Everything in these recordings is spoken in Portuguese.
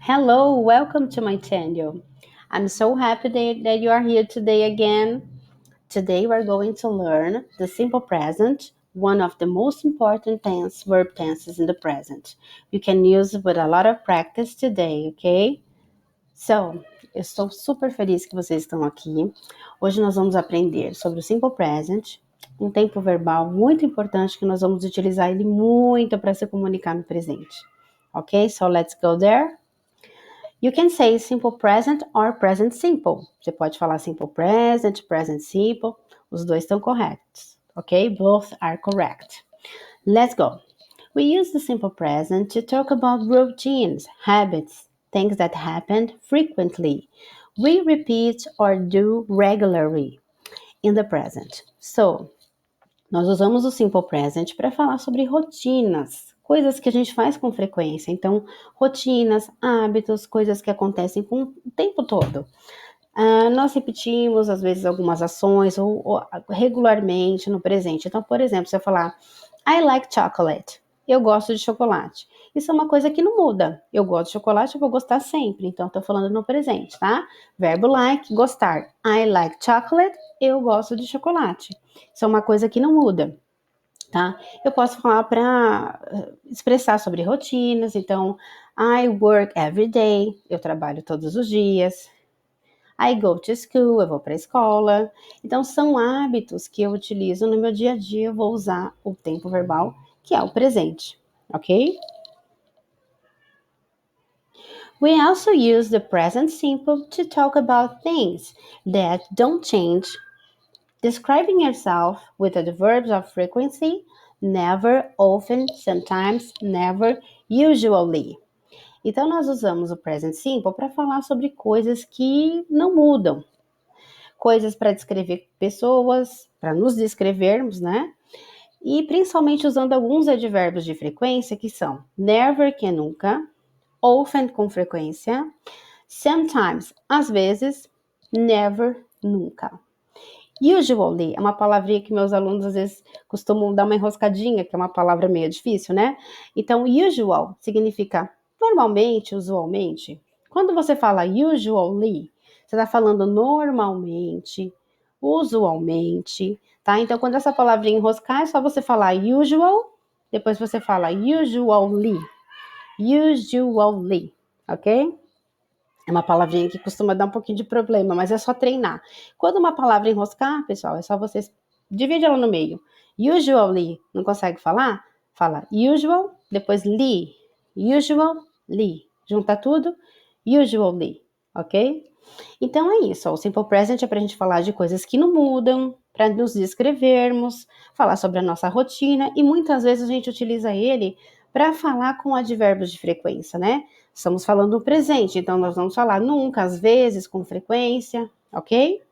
Hello, welcome to my channel. I'm so happy that you are here today again. Today we're going to learn the simple present, one of the most important verb tenses in the present. You can use it with a lot of practice today, ok? So, eu estou super feliz que vocês estão aqui. Hoje nós vamos aprender sobre o simple present, um tempo verbal muito importante que nós vamos utilizar ele muito para se comunicar no presente. Ok? So let's go there. You can say simple present or present simple. Você pode falar simple present, present simple. Os dois estão corretos. Ok? Both are correct. Let's go. We use the simple present to talk about routines, habits, things that happen frequently. We repeat or do regularly in the present. So, nós usamos o simple present para falar sobre rotinas, coisas que a gente faz com frequência. Então, rotinas, hábitos, coisas que acontecem com o tempo todo. Nós repetimos, às vezes, algumas ações ou regularmente no presente. Então, por exemplo, se eu falar I like chocolate, eu gosto de chocolate. Isso é uma coisa que não muda. Eu gosto de chocolate, eu vou gostar sempre. Então, estou falando no presente, tá? Verbo like, gostar. I like chocolate, eu gosto de chocolate. Isso é uma coisa que não muda, tá? Eu posso falar para expressar sobre rotinas. Então, I work every day, eu trabalho todos os dias. I go to school, eu vou para a escola. Então, são hábitos que eu utilizo no meu dia a dia. Eu vou usar o tempo verbal, que é o presente, ok? We also use the present simple to talk about things that don't change, describing yourself with the verbs of frequency, never, often, sometimes, never, usually. Então, nós usamos o present simple para falar sobre coisas que não mudam, coisas para descrever pessoas, para nos descrevermos, né? E principalmente usando alguns advérbios de frequência que são never, que é nunca, often, com frequência, sometimes, às vezes, never, nunca. Usually é uma palavrinha que meus alunos às vezes costumam dar uma enroscadinha, que é uma palavra meio difícil, né? Então, usual significa normalmente, usualmente. Quando você fala usually, você está falando normalmente, usualmente, tá? Então, quando essa palavrinha enroscar, é só você falar usual, depois você fala usually, ok? É uma palavrinha que costuma dar um pouquinho de problema, mas é só treinar. Quando uma palavra enroscar, pessoal, é só vocês dividir ela no meio. Usually, não consegue falar? Fala usual, depois li. Usually. Junta tudo. Usually, ok? Então é isso. Ó, o simple present é para a gente falar de coisas que não mudam, para nos descrevermos, falar sobre a nossa rotina e muitas vezes a gente utiliza ele para falar com advérbios de frequência, né? Estamos falando do presente, então nós vamos falar nunca, às vezes, com frequência, ok?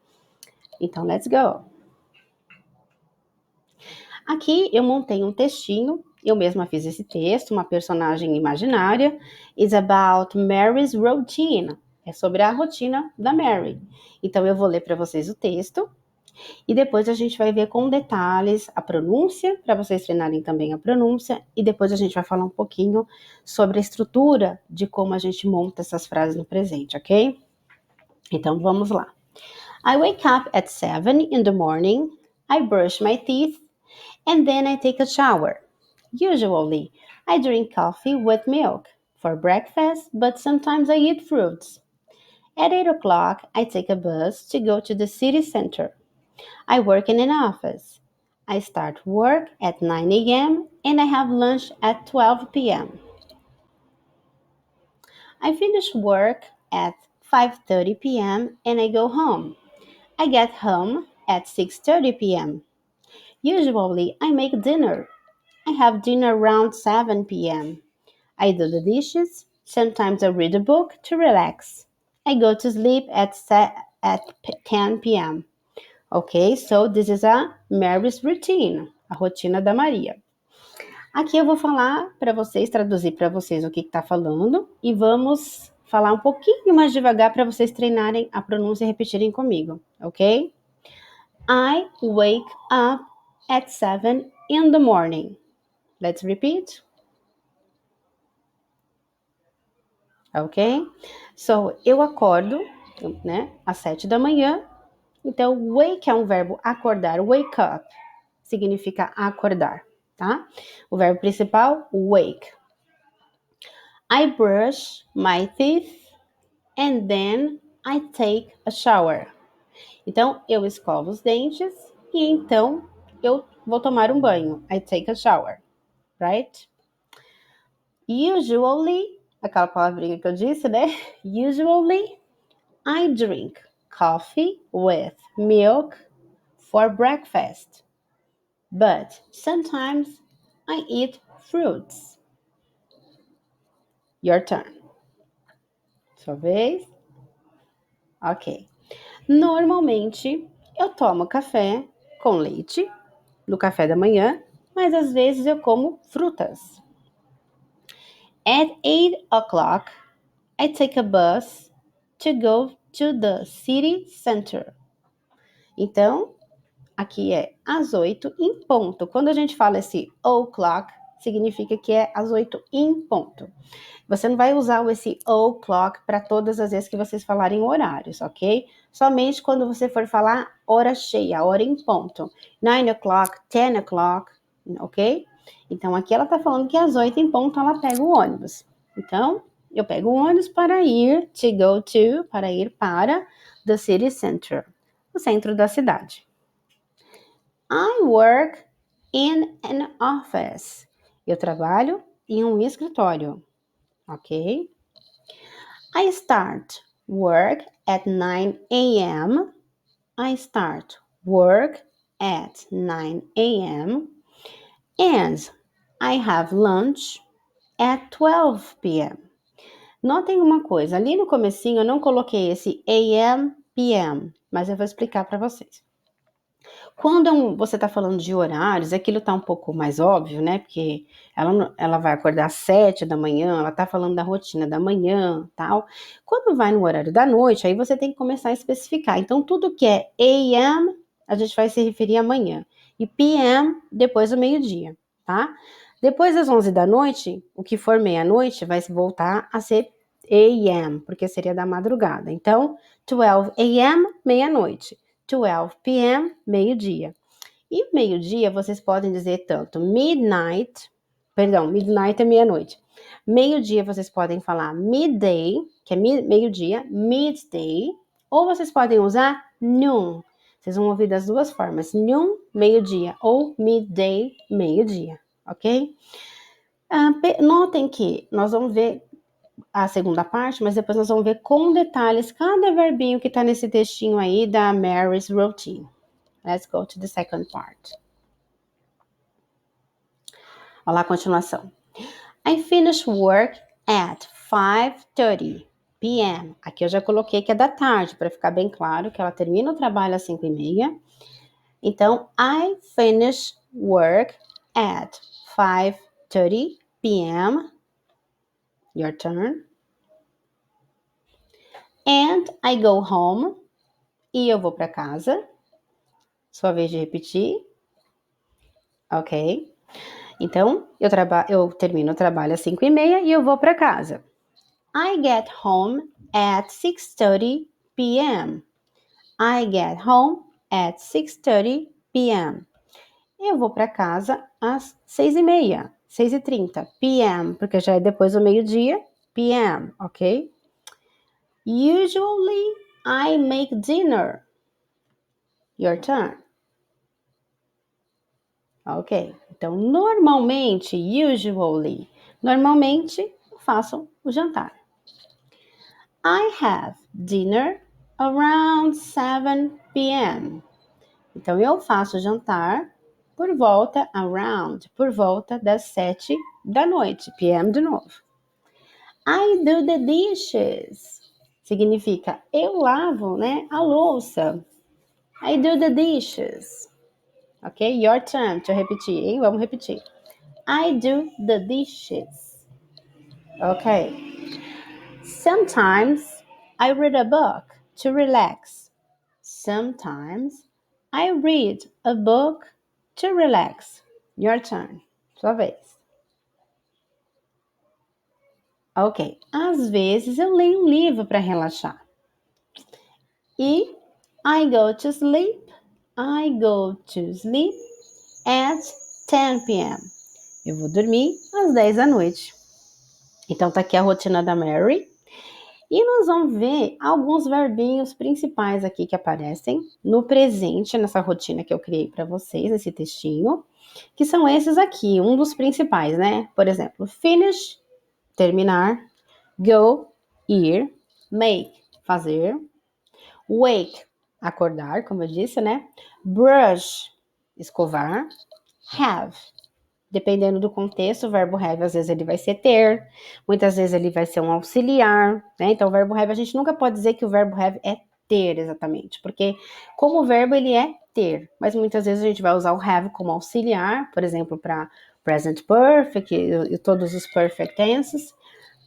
Então, let's go. Aqui eu montei um textinho, eu mesma fiz esse texto, uma personagem imaginária. It's about Mary's routine. É sobre a rotina da Mary. Então eu vou ler para vocês o texto e depois a gente vai ver com detalhes a pronúncia, para vocês treinarem também a pronúncia, e depois a gente vai falar um pouquinho sobre a estrutura de como a gente monta essas frases no presente, ok? Então vamos lá. I wake up at 7 in the morning, I brush my teeth, and then I take a shower. Usually, I drink coffee with milk for breakfast, but sometimes I eat fruits. At 8 o'clock, I take a bus to go to the city center. I work in an office. I start work at 9 a.m. and I have lunch at 12 p.m. I finish work at 5:30 p.m. and I go home. I get home at 6:30 p.m. Usually, I make dinner. I have dinner around 7 p.m. I do the dishes. Sometimes I read a book to relax. I go to sleep at 10 p.m. Ok, so this is a Mary's routine, a rotina da Maria. Aqui eu vou falar para vocês, traduzir para vocês o que está falando e vamos falar um pouquinho mais devagar para vocês treinarem a pronúncia e repetirem comigo, ok? I wake up at 7 in the morning. Let's repeat. ok? So, eu acordo, né, às 7 da manhã. Então, wake é um verbo acordar. Wake up significa acordar, tá? O verbo principal, wake. I brush my teeth and then I take a shower. Então, eu escovo os dentes e então eu vou tomar um banho. I take a shower, right? Usually, aquela palavrinha que eu disse, né? Usually, I drink coffee with milk for breakfast. But sometimes I eat fruits. Your turn. Sua vez? Ok. Normalmente eu tomo café com leite no café da manhã, mas às vezes eu como frutas. At 8 o'clock, I take a bus to go to the city center. Então, aqui é às 8 em ponto. Quando a gente fala esse o'clock, significa que é às 8 em ponto. Você não vai usar esse o'clock para todas as vezes que vocês falarem horários, ok? Somente quando você for falar hora cheia, hora em ponto. 9 o'clock, 10 o'clock, ok? Então, aqui ela está falando que às 8 em ponto ela pega o ônibus. Então, eu pego o ônibus para ir, to go to, para ir para the city center, o centro da cidade. I work in an office. Eu trabalho em um escritório, ok? I start work at 9 a.m. I start work at 9 a.m. And I have lunch at 12 p.m. Notem uma coisa, ali no comecinho eu não coloquei esse a.m., p.m., mas eu vou explicar para vocês. Quando você está falando de horários, aquilo está um pouco mais óbvio, né? Porque ela vai acordar às 7 da manhã, ela está falando da rotina da manhã, tal. Quando vai no horário da noite, aí você tem que começar a especificar. Então, tudo que é AM, a gente vai se referir à manhã. E PM, depois do meio-dia, tá? Depois das 11 da noite, o que for meia-noite vai voltar a ser AM, porque seria da madrugada. Então, 12 AM, meia-noite. 12 p.m., meio-dia. E meio-dia vocês podem dizer tanto midnight, midnight é meia-noite. Meio-dia vocês podem falar midday, que é meio-dia, midday, ou vocês podem usar noon. Vocês vão ouvir das duas formas, noon, meio-dia, ou midday, meio-dia, ok? Notem que nós vamos ver a segunda parte, mas depois nós vamos ver com detalhes cada verbinho que está nesse textinho aí da Mary's routine. Let's go to the second part. Olha lá a continuação. I finish work at 5:30 p.m. Aqui eu já coloquei que é da tarde, para ficar bem claro que ela termina o trabalho às 5:30. Então, I finish work at 5:30 p.m. Your turn. And I go home. E eu vou para casa. Sua vez de repetir. Ok. Então, eu termino o trabalho às 5:30 e eu vou para casa. I get home at 6:30 p.m. I get home at 6:30 p.m. Eu vou para casa às 6:30, 6:30 p.m., porque já é depois do meio-dia, p.m., ok? Usually, I make dinner. Your turn. Ok, então normalmente, usually, normalmente eu faço o jantar. I have dinner around 7 p.m. Então eu faço o jantar por volta das 7 da noite, p.m. de novo. I do the dishes. Significa eu lavo, né, a louça. I do the dishes. Ok? Your turn. Deixa eu repetir, hein? Vamos repetir. I do the dishes. Ok. Sometimes I read a book to relax. Sometimes I read a book to relax. Your turn. Sua vez. Ok. Às vezes eu leio um livro para relaxar. E I go to sleep. I go to sleep at 10 p.m. Eu vou dormir às 10 da noite. Então tá aqui a rotina da Mary. E nós vamos ver alguns verbinhos principais aqui que aparecem no presente, nessa rotina que eu criei para vocês, nesse textinho, que são esses aqui, um dos principais, né? Por exemplo, finish, terminar, go, ir, make, fazer, wake, acordar, como eu disse, né? Brush, escovar, have. Dependendo do contexto, o verbo have, às vezes ele vai ser ter, muitas vezes ele vai ser um auxiliar, né? Então, o verbo have, a gente nunca pode dizer que o verbo have é ter exatamente, porque como verbo ele é ter, mas muitas vezes a gente vai usar o have como auxiliar, por exemplo, para present perfect e todos os perfect tenses,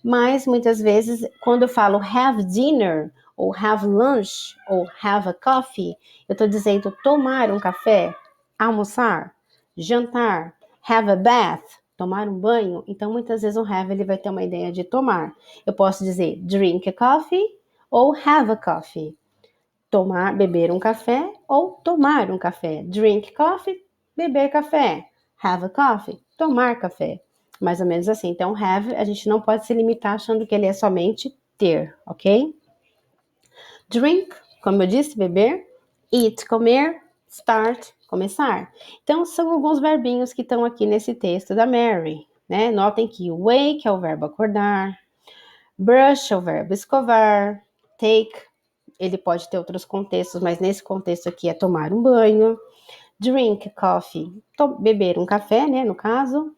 mas muitas vezes quando eu falo have dinner, ou have lunch, ou have a coffee, eu estou dizendo tomar um café, almoçar, jantar, have a bath, tomar um banho. Então, muitas vezes o have ele vai ter uma ideia de tomar. Eu posso dizer drink a coffee ou have a coffee. Tomar, beber um café ou tomar um café. Drink coffee, beber café. Have a coffee, tomar café. Mais ou menos assim. Então, have, a gente não pode se limitar achando que ele é somente ter, ok? Drink, como eu disse, beber. Eat, comer. Start, começar. Então, são alguns verbinhos que estão aqui nesse texto da Mary, né? Notem que wake é o verbo acordar. Brush é o verbo escovar. Take, ele pode ter outros contextos, mas nesse contexto aqui é tomar um banho. Drink coffee, beber um café, né, no caso.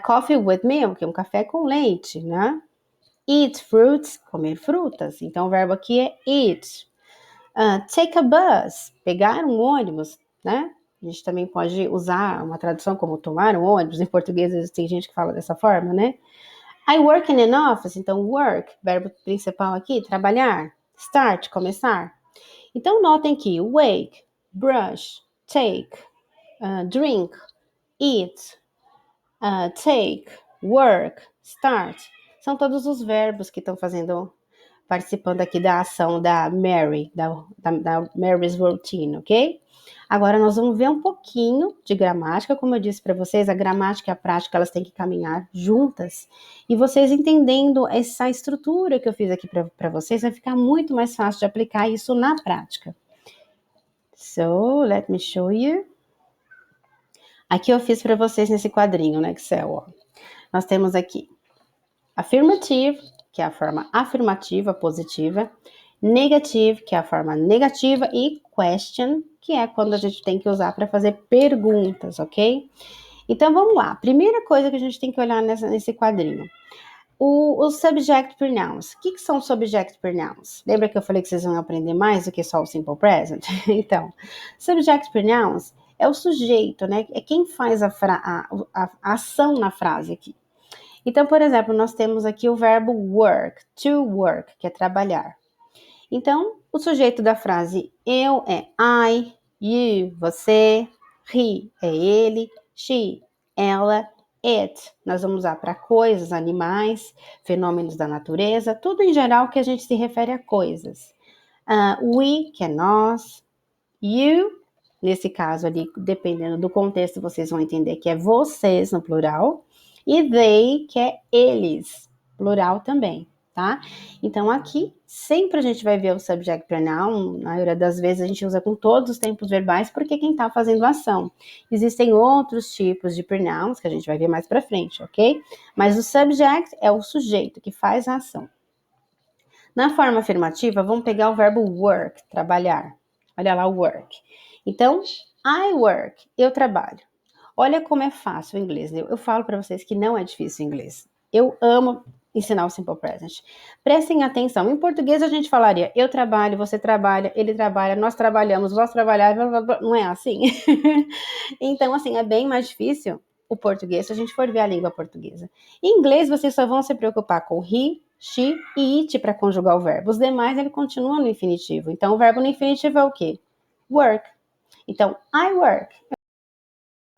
Coffee with milk, um café com leite, né? Eat fruits, comer frutas. Então, o verbo aqui é eat. Take a bus, pegar um ônibus, né? A gente também pode usar uma tradução como tomar um ônibus. Em português, tem gente que fala dessa forma, né? I work in an office. Então, work, verbo principal aqui, trabalhar. Start, começar. Então, notem que wake, brush, take, drink, eat, take, work, start. São todos os verbos que estão participando aqui da ação da Mary, da Mary's routine, ok? Agora nós vamos ver um pouquinho de gramática. Como eu disse para vocês, a gramática e a prática elas têm que caminhar juntas. E vocês entendendo essa estrutura que eu fiz aqui para vocês, vai ficar muito mais fácil de aplicar isso na prática. So, let me show you. Aqui eu fiz para vocês nesse quadrinho no Excel, ó. Nós temos aqui affirmative, que é a forma afirmativa, positiva, negative, que é a forma negativa, e question, que é quando a gente tem que usar para fazer perguntas, ok? Então vamos lá. Primeira coisa que a gente tem que olhar nesse quadrinho. Os subject pronouns. O que são subject pronouns? Lembra que eu falei que vocês vão aprender mais do que só o simple present? Então, subject pronouns é o sujeito, né? É quem faz a ação na frase aqui. Então, por exemplo, nós temos aqui o verbo work, to work, que é trabalhar. Então, o sujeito da frase eu é I, you, você, he é ele, she, ela, it. Nós vamos usar para coisas, animais, fenômenos da natureza, tudo em geral que a gente se refere a coisas. We, que é nós, you, nesse caso ali, dependendo do contexto, vocês vão entender que é vocês no plural, e they, que é eles, plural também, tá? Então, aqui, sempre a gente vai ver o subject pronoun, na maioria das vezes a gente usa com todos os tempos verbais, porque quem tá fazendo a ação. Existem outros tipos de pronouns, que a gente vai ver mais pra frente, ok? Mas o subject é o sujeito que faz a ação. Na forma afirmativa, vamos pegar o verbo work, trabalhar. Olha lá, work. Então, I work, eu trabalho. Olha como é fácil o inglês. Eu falo para vocês que não é difícil o inglês. Eu amo ensinar o simple present. Prestem atenção. Em português a gente falaria eu trabalho, você trabalha, ele trabalha, nós trabalhamos, vós trabalhar, não é assim? Então, assim, é bem mais difícil o português se a gente for ver a língua portuguesa. Em inglês, vocês só vão se preocupar com he, she e it para conjugar o verbo. Os demais, ele continua no infinitivo. Então, o verbo no infinitivo é o quê? Work. Então, I work.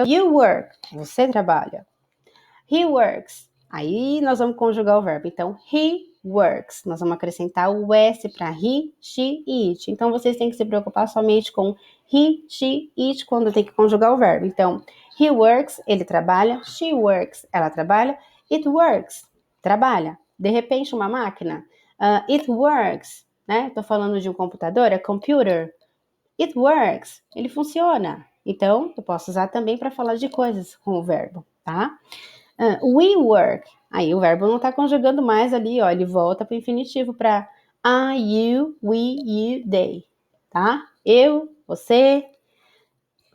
You work. Você trabalha. He works. Aí nós vamos conjugar o verbo. Então, he works. Nós vamos acrescentar o S para he, she e it. Então, vocês têm que se preocupar somente com he, she, it quando tem que conjugar o verbo. Então, he works, ele trabalha. She works, ela trabalha. It works, trabalha. De repente, uma máquina. It works, né? Estou falando de um computador, é computer. It works, ele funciona. Então, eu posso usar também para falar de coisas com o verbo, tá? We work. Aí o verbo não está conjugando mais ali, ó. Ele volta para o infinitivo para I, you, we, you, they, tá? Eu, você,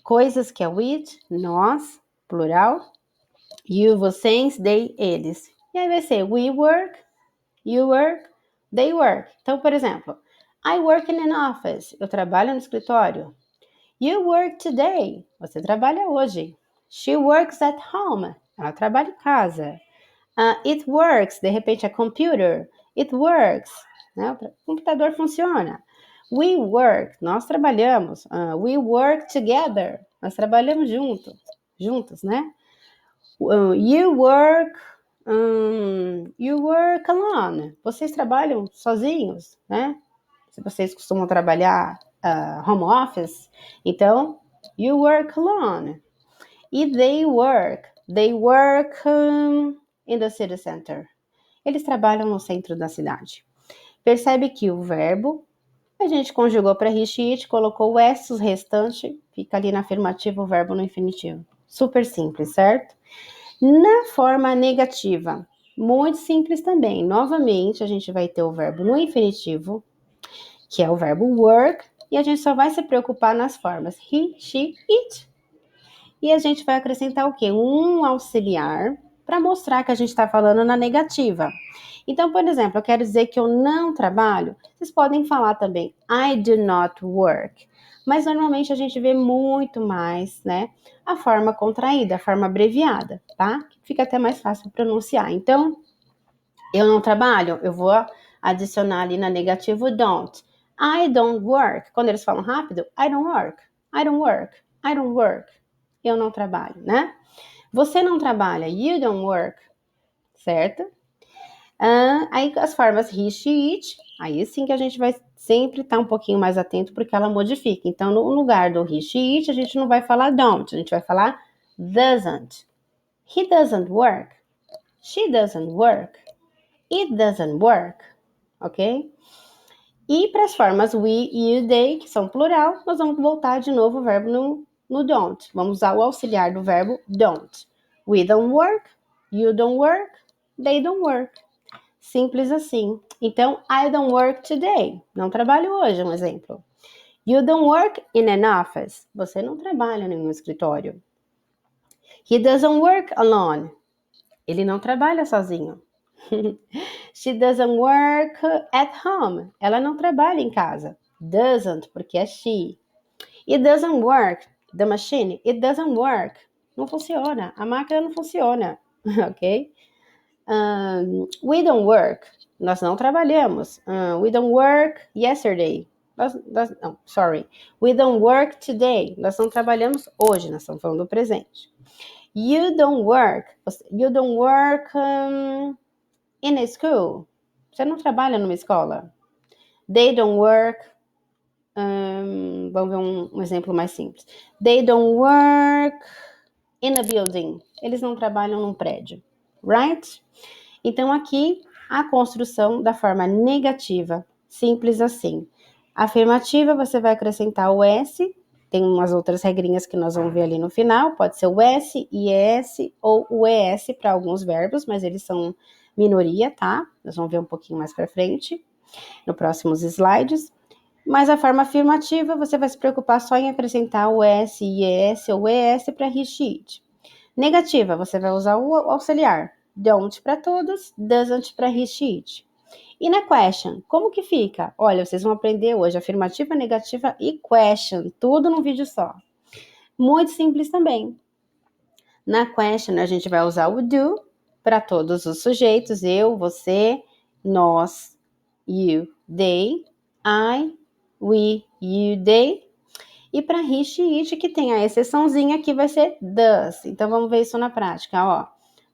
coisas que é with, nós, plural. You, vocês, they, eles. E aí vai ser we work, you work, they work. Então, por exemplo, I work in an office. Eu trabalho no escritório. You work today. Você trabalha hoje. She works at home. Ela trabalha em casa. It works. De repente é computer. It works. Né? O computador funciona. We work. Nós trabalhamos. We work together. Nós trabalhamos juntos, né? You work. You work alone. Vocês trabalham sozinhos, né? Se vocês costumam trabalhar home office, então, you work alone. E they work in the city center. Eles trabalham no centro da cidade. Percebe que o verbo, a gente conjugou para he, she, it, colocou o S, o restante, fica ali na afirmativa o verbo no infinitivo. Super simples, certo? Na forma negativa, muito simples também. Novamente, a gente vai ter o verbo no infinitivo, que é o verbo work, e a gente só vai se preocupar nas formas he, she, it. E a gente vai acrescentar o quê? Um auxiliar para mostrar que a gente está falando na negativa. Então, por exemplo, eu quero dizer que eu não trabalho. Vocês podem falar também I do not work. Mas normalmente a gente vê muito mais, né? A forma contraída, a forma abreviada, tá? Fica até mais fácil pronunciar. Então, eu não trabalho, eu vou adicionar ali na negativa o don't. I don't work. Quando eles falam rápido, I don't work. I don't work. I don't work. Eu não trabalho, né? Você não trabalha, you don't work, certo? Aí as formas he, she, it, aí sim que a gente vai sempre estar um pouquinho mais atento porque ela modifica. Então, no lugar do he, she, it, a gente não vai falar don't, a gente vai falar doesn't. He doesn't work. She doesn't work. It doesn't work, ok? E para as formas we, you, they, que são plural, nós vamos voltar de novo o verbo no don't. Vamos usar o auxiliar do verbo don't. We don't work, you don't work, they don't work. Simples assim. Então, I don't work today. Não trabalho hoje, um exemplo. You don't work in an office. Você não trabalha em um escritório. He doesn't work alone. Ele não trabalha sozinho. She doesn't work at home. Ela não trabalha em casa. Doesn't, porque é she. It doesn't work. The machine, it doesn't work. Não funciona. A máquina não funciona. Ok? We don't work. Nós não trabalhamos. We don't work yesterday. We don't work today. Nós não trabalhamos hoje. Nós estamos falando do presente. You don't work. You don't work in a school. Você não trabalha numa escola. They don't work. Vamos ver um exemplo mais simples. They don't work in a building. Eles não trabalham num prédio. Right? Então, aqui, a construção da forma negativa. Simples assim. Afirmativa, você vai acrescentar o S. Tem umas outras regrinhas que nós vamos ver ali no final. Pode ser o S, IS ou o ES para alguns verbos, mas eles são minoria, tá? Nós vamos ver um pouquinho mais para frente, no próximos slides. Mas a forma afirmativa, você vai se preocupar só em acrescentar o S, IS ou ES para he, she, it. Negativa, você vai usar o auxiliar. Don't para todos, doesn't para he, she, it. E na question, como que fica? Olha, vocês vão aprender hoje afirmativa, negativa e question, tudo num vídeo só. Muito simples também. Na question, a gente vai usar o do para todos os sujeitos, eu, você, nós, you, they, I, we, you, they. E para he, she, it, que tem a exceçãozinha que vai ser does. Então, vamos ver isso na prática, ó.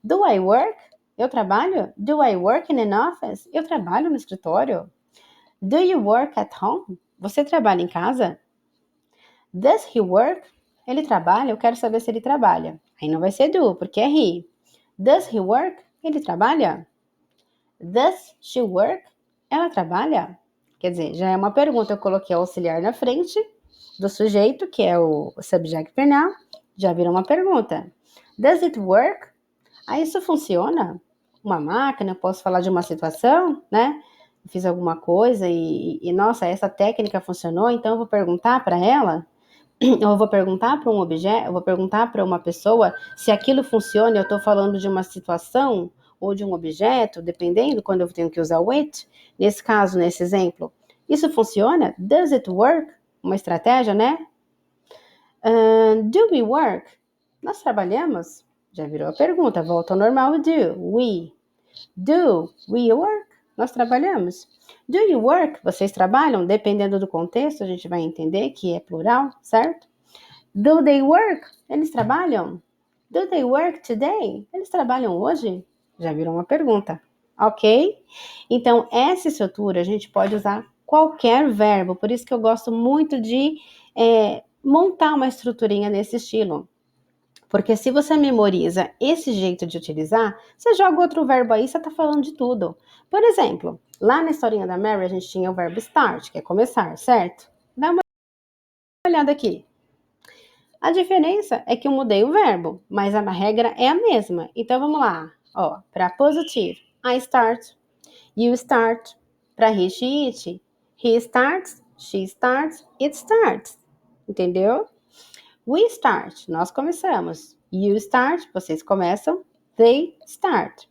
Do I work? Eu trabalho? Do I work in an office? Eu trabalho no escritório. Do you work at home? Você trabalha em casa? Does he work? Ele trabalha? Eu quero saber se ele trabalha. Aí não vai ser do, porque é he. Does he work? Ele trabalha? Does she work? Ela trabalha? Quer dizer, já é uma pergunta. Eu coloquei o auxiliar na frente do sujeito, que é o subject pronoun. Já virou uma pergunta. Does it work? Aí isso funciona? Uma máquina, eu posso falar de uma situação, né? Fiz alguma coisa nossa, essa técnica funcionou, então eu vou perguntar para ela, eu vou perguntar para um objeto, eu vou perguntar para uma pessoa se aquilo funciona, eu estou falando de uma situação ou de um objeto, dependendo quando eu tenho que usar o it. Nesse caso, nesse exemplo, isso funciona? Does it work? Uma estratégia, né? Do we work? Nós trabalhamos? Já virou a pergunta, volta ao normal, do. Do we work? Nós trabalhamos. Do you work? Vocês trabalham? Dependendo do contexto, a gente vai entender que é plural, certo? Do they work? Eles trabalham? Do they work today? Eles trabalham hoje? Já virou uma pergunta, ok? Então, essa estrutura a gente pode usar qualquer verbo, por isso que eu gosto muito de montar uma estruturinha nesse estilo. Porque se você memoriza esse jeito de utilizar, você joga outro verbo aí, você está falando de tudo. Por exemplo, lá na historinha da Mary, a gente tinha o verbo start, que é começar, certo? Dá uma olhada aqui. A diferença é que eu mudei o verbo, mas a regra é a mesma. Então vamos lá. Ó, para positivo, I start, you start. Para he, she, it, he starts, she starts, it starts. Entendeu? We start, nós começamos. You start, vocês começam. They start.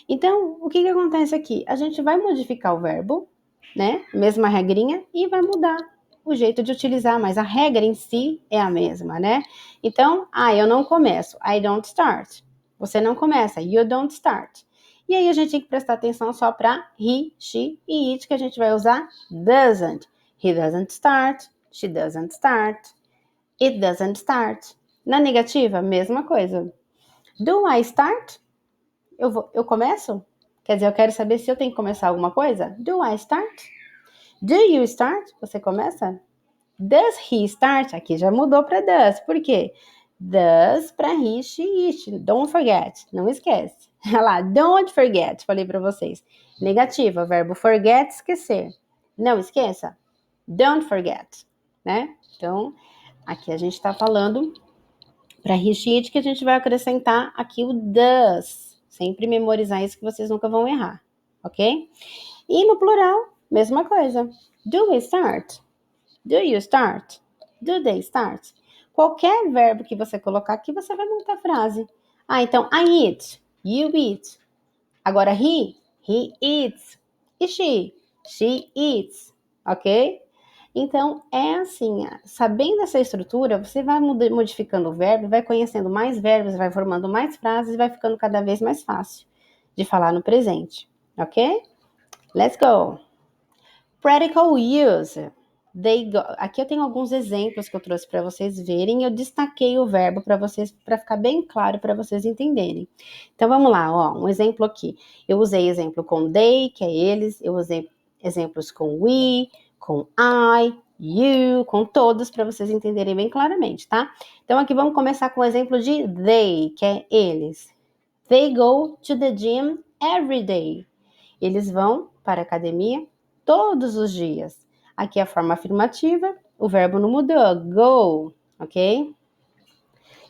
Então, o que acontece aqui? A gente vai modificar o verbo, né? Mesma regrinha, e vai mudar o jeito de utilizar, mas a regra em si é a mesma, né? Então, eu não começo. I don't start. Você não começa. You don't start. E aí a gente tem que prestar atenção só para he, she e it, que a gente vai usar doesn't. He doesn't start. She doesn't start. It doesn't start. Na negativa, mesma coisa. Do I start? Eu começo? Quer dizer, eu quero saber se eu tenho que começar alguma coisa? Do I start? Do you start? Você começa? Does he start? Aqui já mudou para does. Por quê? Does para he, she, it. Don't forget. Não esquece. Olha lá, don't forget. Falei para vocês. Negativa, verbo forget, esquecer. Não esqueça. Don't forget. Né? Então, aqui a gente está falando para he, she, it, que a gente vai acrescentar aqui o does. Sempre memorizar isso que vocês nunca vão errar. Ok? E no plural, mesma coisa. Do we start? Do you start? Do they start? Qualquer verbo que você colocar aqui, você vai montar a frase. Então, I eat. You eat. Agora, he eats. E she eats. Ok? Então, é assim, sabendo essa estrutura, você vai modificando o verbo, vai conhecendo mais verbos, vai formando mais frases e vai ficando cada vez mais fácil de falar no presente. Ok? Let's go! Practical use. Aqui eu tenho alguns exemplos que eu trouxe para vocês verem. Eu destaquei o verbo para vocês, para ficar bem claro para vocês entenderem. Então vamos lá, ó, um exemplo aqui. Eu usei exemplo com they, que é eles. Eu usei exemplos com we, com I, you, com todos para vocês entenderem bem claramente, tá? Então aqui vamos começar com o exemplo de they, que é eles. They go to the gym every day. Eles vão para a academia todos os dias. Aqui é a forma afirmativa, o verbo não mudou, go, ok?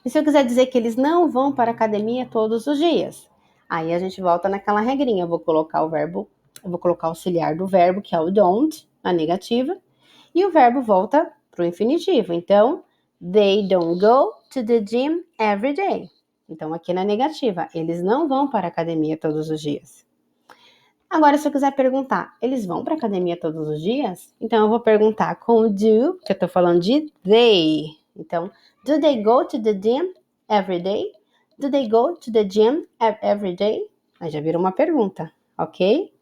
E se eu quiser dizer que eles não vão para a academia todos os dias? Aí a gente volta naquela regrinha, eu vou colocar o auxiliar do verbo, que é o don't, na negativa, e o verbo volta para o infinitivo. Então, they don't go to the gym every day. Então, aqui na negativa, eles não vão para a academia todos os dias. Agora, se eu quiser perguntar, eles vão para a academia todos os dias? Então, eu vou perguntar com o do, que eu estou falando de they. Então, do they go to the gym every day? Do they go to the gym every day? Aí já virou uma pergunta, ok?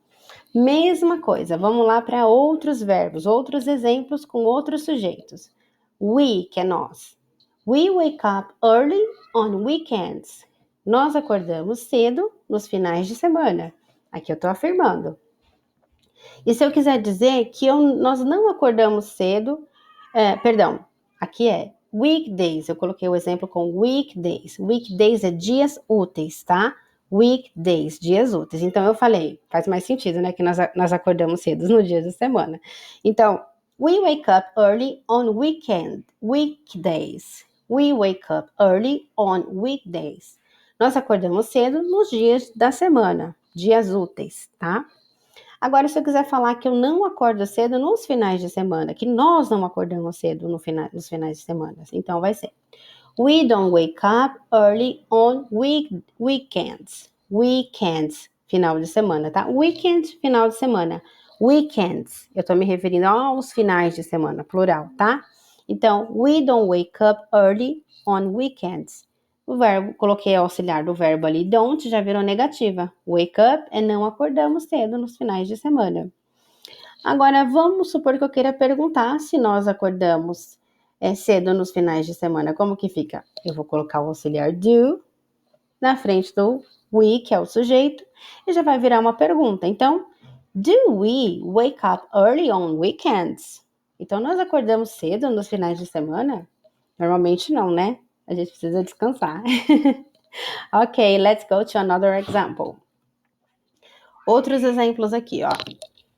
Mesma coisa, vamos lá para outros verbos, outros exemplos com outros sujeitos. We, que é nós. We wake up early on weekends. Nós acordamos cedo nos finais de semana. Aqui eu estou afirmando. E se eu quiser dizer que nós não acordamos cedo, aqui é weekdays. Eu coloquei o exemplo com weekdays. Weekdays é dias úteis, tá? Weekdays, dias úteis. Então eu falei, faz mais sentido, né? Que nós acordamos cedo no dia da semana. Então, we wake up early on weekdays. We wake up early on weekdays. Nós acordamos cedo nos dias da semana, dias úteis, tá? Agora, se eu quiser falar que eu não acordo cedo nos finais de semana, que nós não acordamos cedo nos finais de semana, então vai ser we don't wake up early on weekends. Weekends, final de semana, tá? Weekend, final de semana. Weekends, eu tô me referindo aos finais de semana, plural, tá? Então, we don't wake up early on weekends. O verbo, coloquei auxiliar do verbo ali, don't, já virou negativa. Wake up é não acordamos cedo nos finais de semana. Agora, vamos supor que eu queira perguntar se nós acordamos cedo nos finais de semana. Como que fica? Eu vou colocar o auxiliar do na frente do we, que é o sujeito, e já vai virar uma pergunta. Então, do we wake up early on weekends? Então, nós acordamos cedo nos finais de semana? Normalmente não, né? A gente precisa descansar. Ok, let's go to another example. Outros exemplos aqui, ó.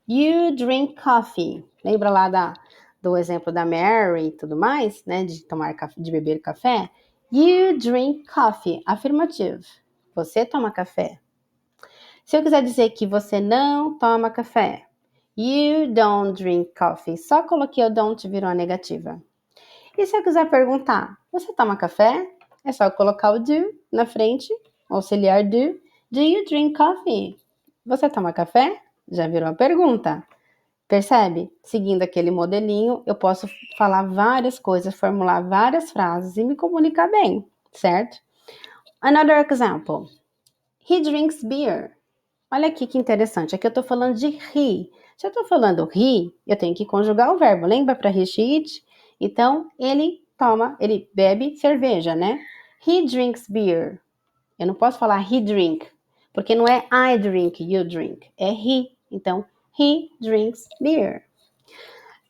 You drink coffee. Lembra lá do exemplo da Mary e tudo mais, né? De beber café? You drink coffee. Afirmativo. Você toma café. Se eu quiser dizer que você não toma café, you don't drink coffee. Só coloquei o don't e virou a negativa. E se eu quiser perguntar, você toma café? É só colocar o do na frente, auxiliar do. Do you drink coffee? Você toma café? Já virou a pergunta. Percebe? Seguindo aquele modelinho, eu posso falar várias coisas, formular várias frases e me comunicar bem, certo? Another example. He drinks beer. Olha aqui que interessante. Aqui eu tô falando de he. Se eu tô falando he, eu tenho que conjugar o verbo. Lembra para he, she, it? Então, ele bebe cerveja, né? He drinks beer. Eu não posso falar he drink, porque não é I drink, you drink. É he. Então, he drinks beer.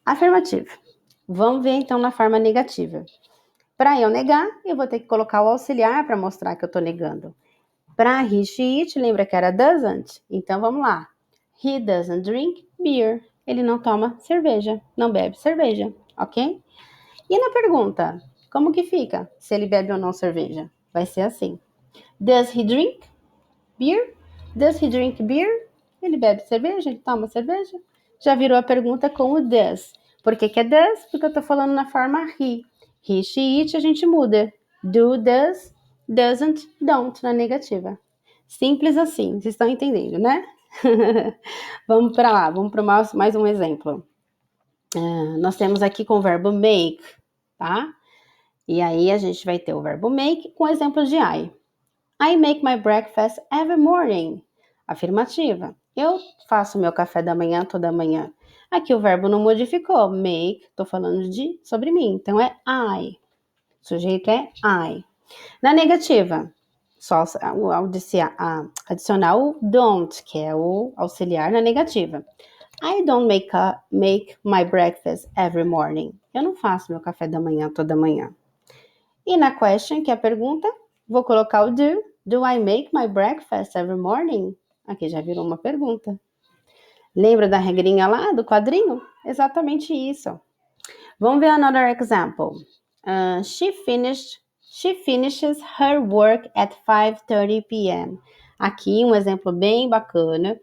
Afirmativo. Vamos ver então na forma negativa. Para eu negar, eu vou ter que colocar o auxiliar para mostrar que eu estou negando. Para he, she, it, lembra que era doesn't? Então vamos lá. He doesn't drink beer. Ele não toma cerveja, não bebe cerveja, ok? E na pergunta, como que fica se ele bebe ou não cerveja? Vai ser assim. Does he drink beer? Does he drink beer? Ele bebe cerveja? Ele toma cerveja? Já virou a pergunta com o does. Por que é does? Porque eu estou falando na forma he. He, she, it, a gente muda. Do, does, doesn't, don't, na negativa. Simples assim, vocês estão entendendo, né? Vamos para lá, vamos para mais um exemplo. Nós temos aqui com o verbo make, tá? E aí a gente vai ter o verbo make com exemplos de I make my breakfast every morning. Afirmativa. Eu faço meu café da manhã toda manhã. Aqui o verbo não modificou. Make, estou falando sobre mim. Então é I. O sujeito é I. Na negativa, só adicionar o don't, que é o auxiliar na negativa. I don't make my breakfast every morning. Eu não faço meu café da manhã toda manhã. E na question, que é a pergunta, vou colocar o do. Do I make my breakfast every morning? Aqui já virou uma pergunta. Lembra da regrinha lá do quadrinho? Exatamente isso. Vamos ver another example. She finishes her work at 5:30 p.m. Aqui um exemplo bem bacana.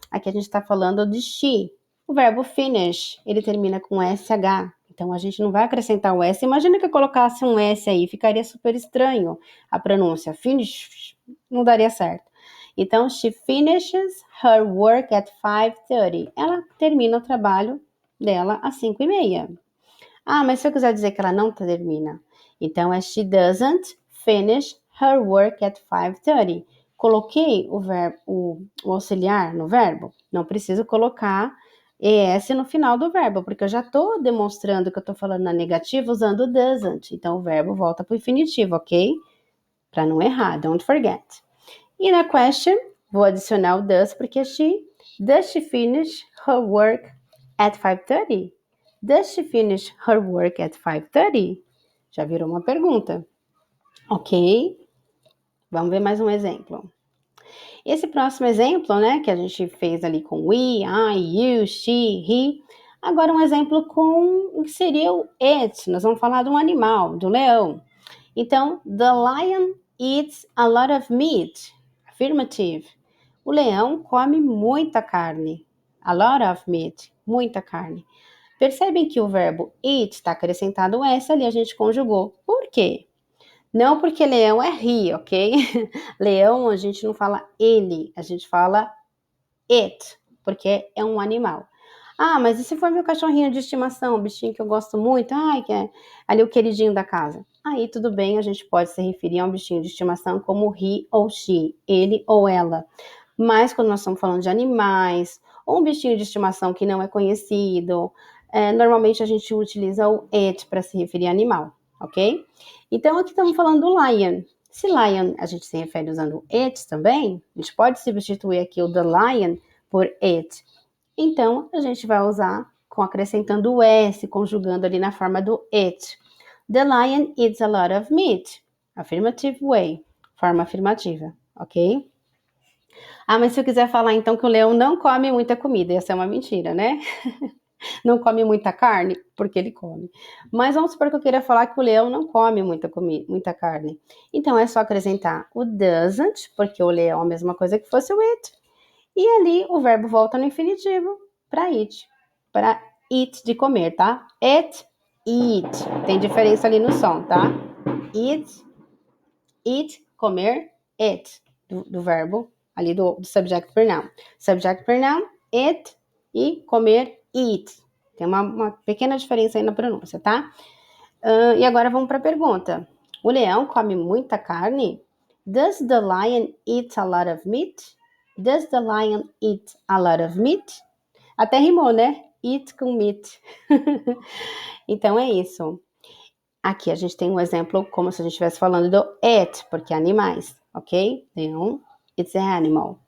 Aqui a gente está falando de she. O verbo finish, ele termina com SH. Então, a gente não vai acrescentar o S. Imagina que eu colocasse um S aí, ficaria super estranho a pronúncia. Finish, não daria certo. Então, she finishes her work at 5:30. Ela termina o trabalho dela às 5:30. Ah, mas se eu quiser dizer que ela não termina, então é she doesn't finish her work at 5:30. Coloquei o auxiliar no verbo, não preciso colocar ES no final do verbo, porque eu já estou demonstrando que eu estou falando na negativa usando doesn't. Então o verbo volta para o infinitivo, ok? para não errar, don't forget. E na question, vou adicionar o does, porque does she finish her work at 5:30? Does she finish her work at 5:30? Já virou uma pergunta. Ok? Vamos ver mais um exemplo. Esse próximo exemplo, né, que a gente fez ali com we, I, you, she, he. Agora um exemplo com o que seria o it. Nós vamos falar de um animal, do leão. Então, the lion eats a lot of meat. Affirmative. O leão come muita carne. A lot of meat. Muita carne. Percebem que o verbo eat está acrescentado o S ali, a gente conjugou. Por quê? Não porque leão é he, ok? Leão a gente não fala ele, a gente fala it, porque é um animal. Ah, mas e se for meu cachorrinho de estimação, um bichinho que eu gosto muito, ai, que é ali o queridinho da casa? Aí tudo bem, a gente pode se referir a um bichinho de estimação como he ou she, ele ou ela. Mas quando nós estamos falando de animais, ou um bichinho de estimação que não é conhecido, normalmente a gente utiliza o it para se referir a animal, ok? Então aqui estamos falando do lion. Se lion a gente se refere usando it também, a gente pode substituir aqui o the lion por it. Então a gente vai usar acrescentando o S, conjugando ali na forma do it. The lion eats a lot of meat. Affirmative way. Forma afirmativa, ok? Ah, mas se eu quiser falar então que o leão não come muita comida, essa é uma mentira, né? Não come muita carne, porque ele come. Mas vamos supor que eu queira falar que o leão não come muita carne. Então é só acrescentar o doesn't, porque o leão é a mesma coisa que fosse o it. E ali o verbo volta no infinitivo para it. Para eat de comer, tá? Eat. Tem diferença ali no som, tá? Eat, comer, it. Do verbo ali do subject pronoun. Subject pronoun, it, e comer, eat. Tem uma pequena diferença aí na pronúncia, tá? E agora vamos para a pergunta. O leão come muita carne? Does the lion eat a lot of meat? Does the lion eat a lot of meat? Até rimou, né? Eat com meat. Então é isso. Aqui a gente tem um exemplo como se a gente estivesse falando do it, porque é animais, ok? Então, it's an animal.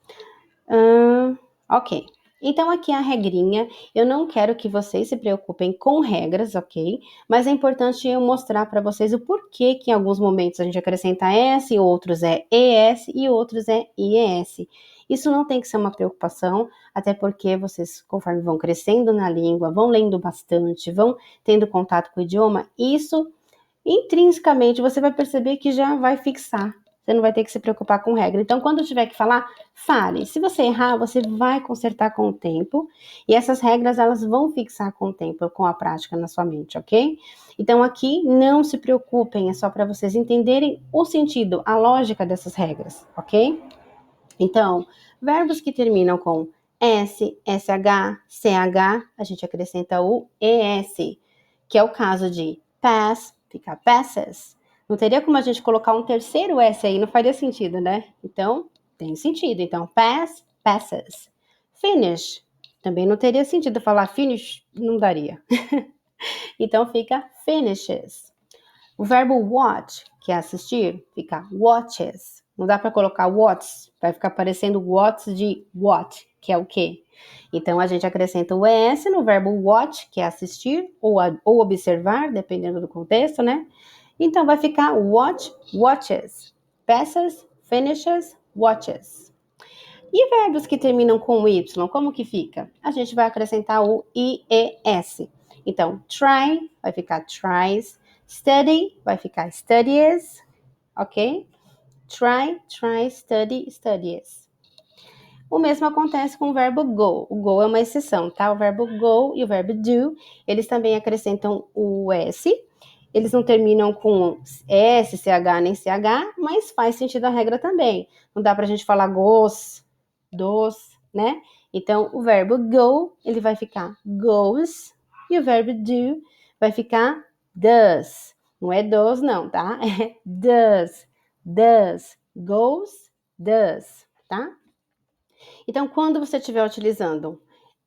Ok. Então aqui é a regrinha. Eu não quero que vocês se preocupem com regras, ok? Mas é importante eu mostrar para vocês o porquê que em alguns momentos a gente acrescenta S, outros é ES e outros é IES. Isso não tem que ser uma preocupação, até porque vocês, conforme vão crescendo na língua, vão lendo bastante, vão tendo contato com o idioma, isso intrinsecamente você vai perceber que já vai fixar. Você não vai ter que se preocupar com regra. Então, quando tiver que falar, fale. Se você errar, você vai consertar com o tempo. E essas regras, elas vão fixar com o tempo, com a prática na sua mente, ok? Então, aqui, não se preocupem. É só para vocês entenderem o sentido, a lógica dessas regras, ok? Então, verbos que terminam com S, SH, CH, a gente acrescenta o ES, que é o caso de pass, fica passes. Não teria como a gente colocar um terceiro S aí, não faria sentido, né? Então, tem sentido. Então, pass, passes. Finish, também não teria sentido falar finish, não daria. Então, fica finishes. O verbo watch, que é assistir, fica watches. Não dá para colocar what's, vai ficar parecendo what's de what, que é o quê? Então, a gente acrescenta o ES no verbo watch, que é assistir ou observar, dependendo do contexto, né? Então, vai ficar watch, watches. Passes, finishes, watches. E verbos que terminam com Y, como que fica? A gente vai acrescentar o IES. Então, try vai ficar tries. Study vai ficar studies, ok? Try, study, studies. O mesmo acontece com o verbo go. O go é uma exceção, tá? O verbo go e o verbo do, eles também acrescentam o S. Eles não terminam com S, CH nem CH, mas faz sentido a regra também. Não dá pra gente falar goes, dos, né? Então, o verbo go, ele vai ficar goes, e o verbo do vai ficar does. Não é does, não, tá? É does, goes, does, tá? Então, quando você estiver utilizando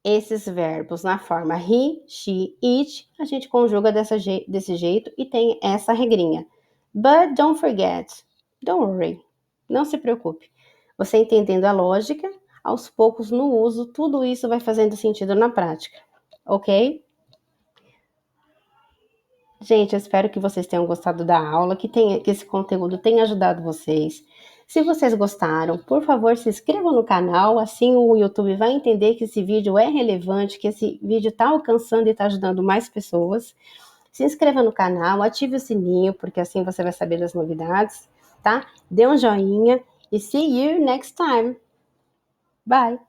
esses verbos na forma he, she, it, a gente conjuga desse jeito e tem essa regrinha. But don't forget, Don't worry. Não se preocupe. Você entendendo a lógica, aos poucos no uso, tudo isso vai fazendo sentido na prática, ok? Gente, eu espero que vocês tenham gostado da aula, que esse conteúdo tenha ajudado vocês. Se vocês gostaram, por favor, se inscrevam no canal, assim o YouTube vai entender que esse vídeo é relevante, que esse vídeo está alcançando e está ajudando mais pessoas. Se inscreva no canal, ative o sininho, porque assim você vai saber das novidades, tá? Dê um joinha e see you next time. Bye!